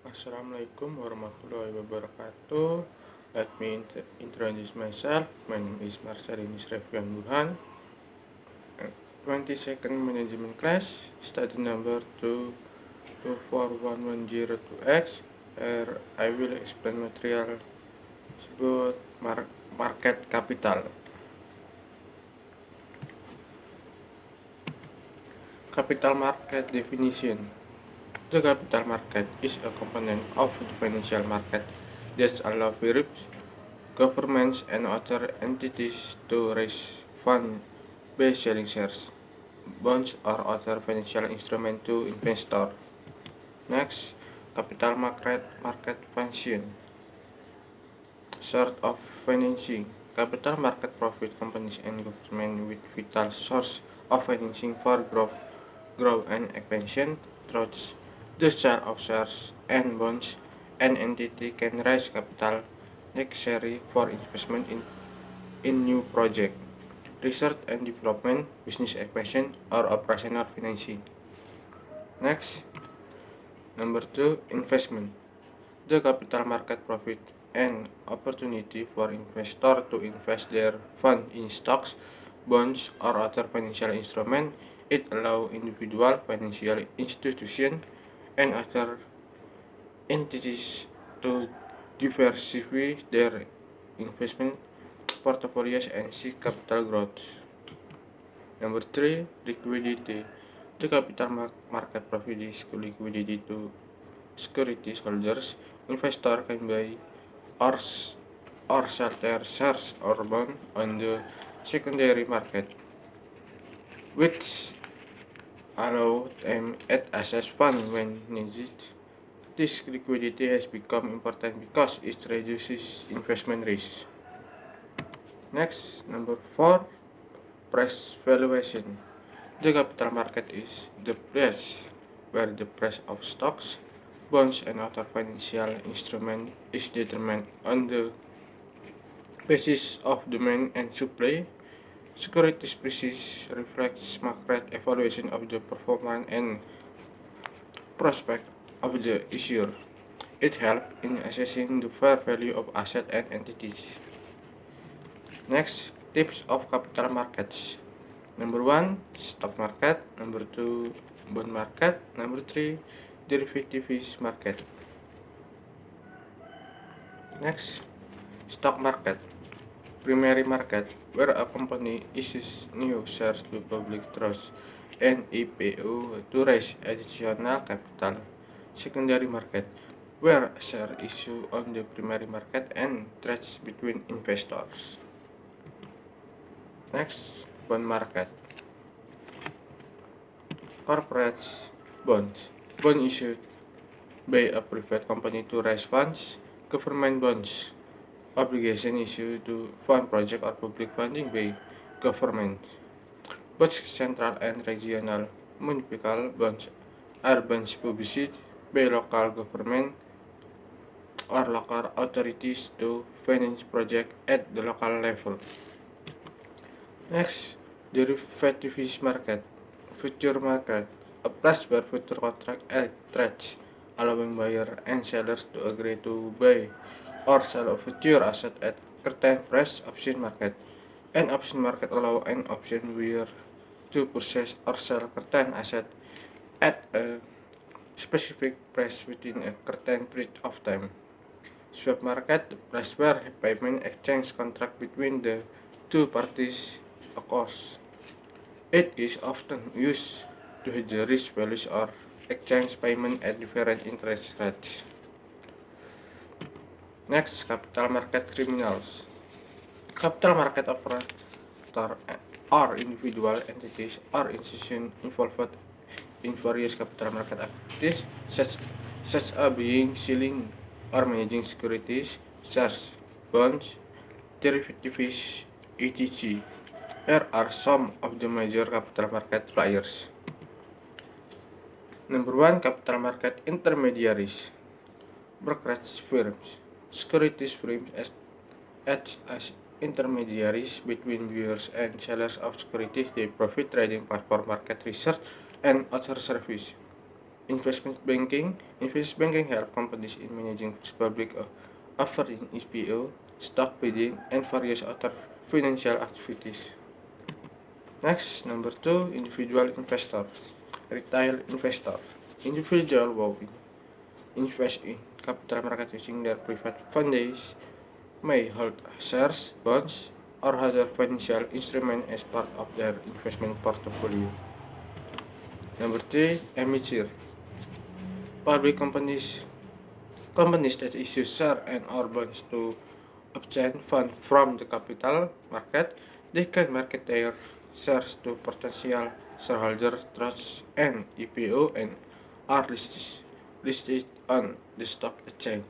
Assalamualaikum warahmatullahi wabarakatuh. Let me introduce myself. My name is Marcelinus Revian Burhan. 22nd Management Class, study number 2241102X. Here I will explain material about market capital. Capital market definition. The capital market is a component of the financial market that allows firms, governments, and other entities to raise funds by selling shares, bonds, or other financial instruments to investors. Next, capital market function. Sort of financing. Capital market provide companies and governments with vital source of financing for growth and expansion through the sale of shares and bonds. An entity can raise capital necessary for investment in new projects, research and development, business expansion, or operational financing. Next, number 2, investment. The capital market provides an opportunity for investors to invest their funds in stocks, bonds, or other financial instruments. It allows individual financial institutions and other entities to diversify their investment portfolios and seek capital growth. Number 3, liquidity. The capital market provides liquidity to securities holders. Investors can buy or sell their shares or bonds on the secondary market, which allow them to access funds when needed. This liquidity has become important because it reduces investment risk. Next, number 4, price valuation. The capital market is the place where the price of stocks, bonds, and other financial instruments is determined on the basis of demand and supply. Securities prices reflects market evaluation of the performance and prospect of the issuer. It helps in assessing the fair value of assets and entities. Next, types of capital markets. Number 1, stock market. Number 2, bond market. Number 3, derivatives market. Next, stock market. Primary market, where a company issues new shares to public trust and IPO to raise additional capital. Secondary market, where a share issue on the primary market and trades between investors. Next, bond market. Corporate bonds, bond issued by a private company to raise funds. Government bonds, obligation issued to fund project or public funding by government. Both central and regional municipal bonds are bonds published by local government or local authorities to finance projects at the local level. Next, derivatives market. Future market, a place where future contract trades, allowing buyer and sellers to agree to buy or sell a future asset at certain price. Option market. An option market allows an option buyer to purchase or sell certain asset at a specific price within a certain period of time. Swap market, the place where payment exchange contract between the two parties occurs. It is often used to hedge risk values or exchange payment at different interest rates. Next, capital market criminals. Capital market operator are individual entities or institutions involved in various capital market activities, such as buying, selling, or managing securities, shares, bonds, derivatives, etc. Here are some of the major capital market players. Number 1, capital market intermediaries. Brokerage firms. Securities firms act as intermediaries between buyers and sellers of securities. They provide trading platform, market research, and other services. Investment banking. Investment banking help companies in managing public offering, IPO, stock bidding, and various other financial activities. Next, number 2, individual investor. Retail investor. Individual will invest in capital market using their private funds, may hold shares, bonds, or other financial instruments as part of their investment portfolio. Number 3, emitter. Public companies that issue shares and or bonds to obtain funds from the capital market. They can market their shares to potential shareholders, trusts, and IPO and are listed on the stock exchange.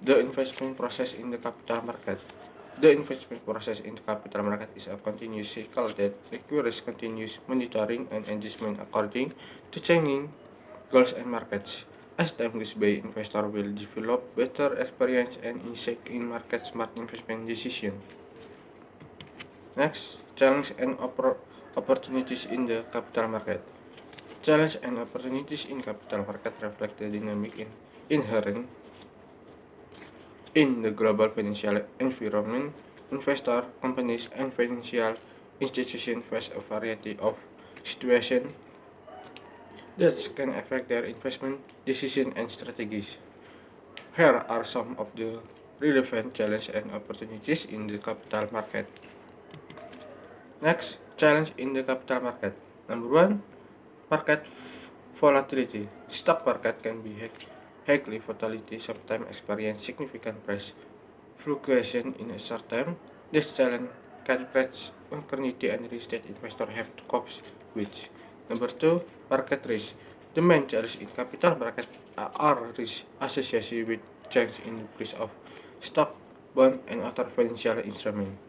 The investment process in the capital market. The investment process in the capital market is a continuous cycle that requires continuous monitoring and adjustment according to changing goals and markets. As time goes by, investors will develop better experience and insight in market smart investment decisions. Next, challenge and opportunities in the capital market. Challenge and opportunities in capital market reflect the dynamic inherent in the global financial environment. Investors, companies, and financial institutions face a variety of situations that can affect their investment decisions and strategies. Here are some of the relevant challenges and opportunities in the capital market. Next, challenge in the capital market. Number 1, market volatility. Stock market can be highly volatile, sometimes experience significant price fluctuation in a short time. This challenge can create uncertainty and risk that investors have to cope with. Number 2, market risk. The main challenge in capital market are risks associated with change in the price of stock, bond, and other financial instruments.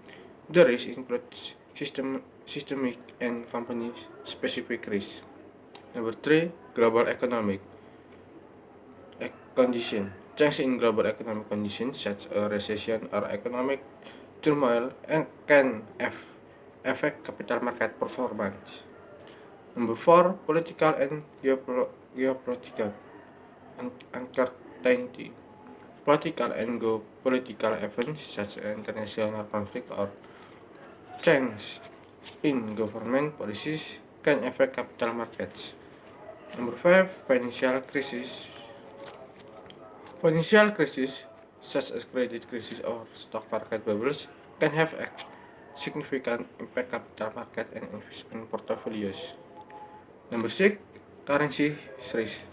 The risk includes systemic and company-specific risks. Number 3, global economic condition. Change in global economic conditions such as recession or economic turmoil and can affect capital market performance. Number 4, political and geopolitical uncertainty. Political and geopolitical events such as international conflict or change in government policies can affect capital markets. Number 5, financial crisis. Financial crisis, such as credit crisis or stock market bubbles, can have a significant impact capital market and investment portfolios. Number 6, currency risk.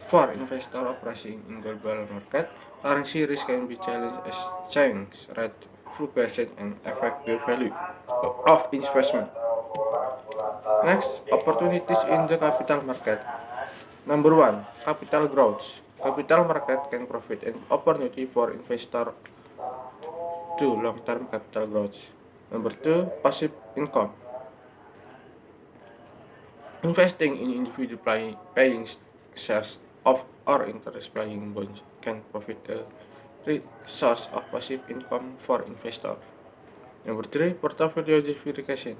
For investor operating in global market, currency risk can be challenged as exchange rate fluctuation and affect the value of investment. Next, opportunities in the capital market. Number 1, capital growth. Capital market can provide an opportunity for investor to long-term capital growth. Number 2, passive income. Investing in individual paying shares of or interest-paying bonds can provide a source of passive income for investors. Number 3, portfolio diversification.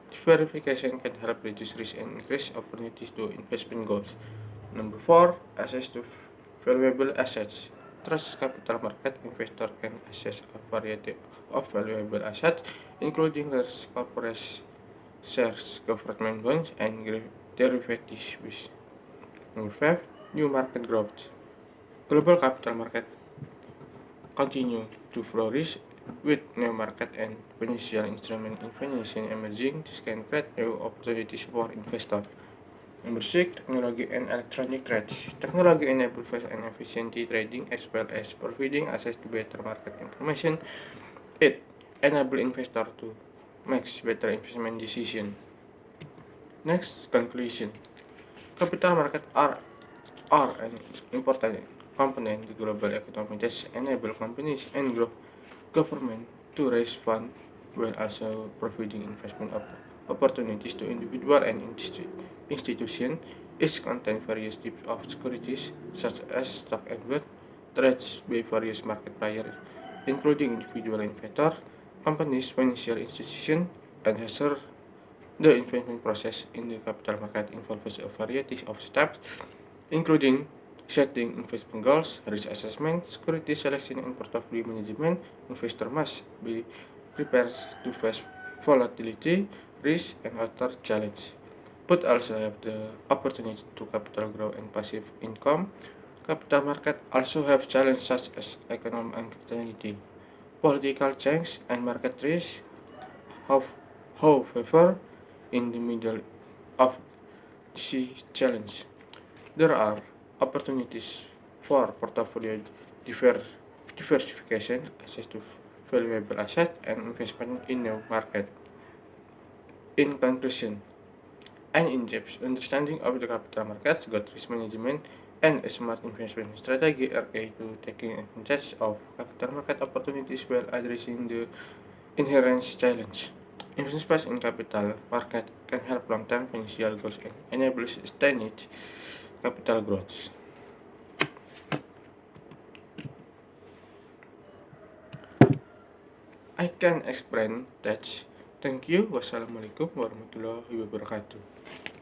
Diversification can help reduce risk and increase opportunities to investment goals. Number 4, access to valuable assets. Trust capital market investor can access a variety of valuable assets, including large corporate shares, government bonds, and derivatives. Number 5, new market growth. Global capital market continue to flourish with new market and financial instrument information emerging. This can create new opportunities for investors. Number 6, technology and electronic trades. Technology enables fast and efficient trading as well as providing access to better market information. It enables investors to make better investment decisions. Next, conclusion. Capital markets are an important component in the global economy that enable companies and government to raise funds while also providing investment opportunities to individuals and institutions. Each contains various types of securities such as stock and bonds traded by various market players, including individual investors, companies, financial institutions, and The investment process in the capital market involves a variety of steps, including setting investment goals, risk assessment, security selection, and portfolio management. Investor must be prepared to face volatility, risk, and other challenges, but also have the opportunity to capital growth and passive income. Capital market also have challenges such as economic uncertainty, political change, and market risk. How- However, in the middle of the challenge, there are opportunities for portfolio diver- diversification, access to valuable assets, and investment in new market. In conclusion, an in-depth understanding of the capital markets, good risk management, and a smart investment strategy are key to taking advantage of capital market opportunities while addressing the inherent challenge. Investment in capital market can help long-term financial goals and enable sustained capital growth. I can explain that. Thank you. Wassalamualaikum warahmatullahi wabarakatuh.